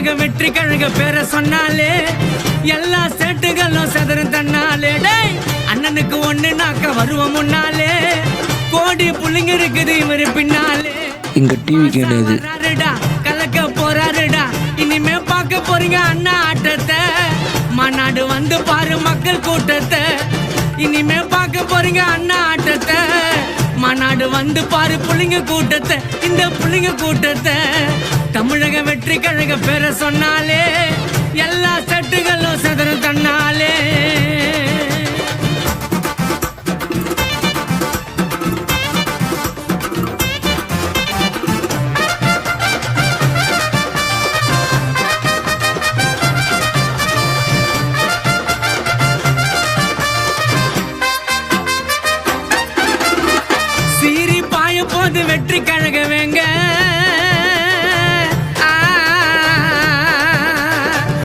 தமிழக வெற்றி கழக பேரை சொன்னாலே எல்லா சேட்டுகளும் செதறும் தன்னாலே. டேய் அண்ணனுக்கு ஒண்ணு நாக்க வருவோம் முன்னாலே, கோடி புள்ளிங்க இருக்குது இவரு பின்னாலே. இங்க டிவிக்கு என்னது கலக்க போறாருடா, இனிமே பார்க்க போறீங்க அண்ணா ஆட்டத்தை. மாநாடு வந்து பாரு மக்கள் கூட்டத்தை, இனிமே பார்க்க போறீங்க அண்ணா ஆட்டத்தை. மாநாடு வந்து பாரு புள்ளிங்க கூட்டத்தை, இந்த புள்ளிங்க கூட்டத்தை. தமிழக வெற்றி கழக பேரை சொன்னாலே எல்லா சட்டுகளும் செதறும் தன்னாலே. சீரி பாய போது வெற்றி கழக வேங்க,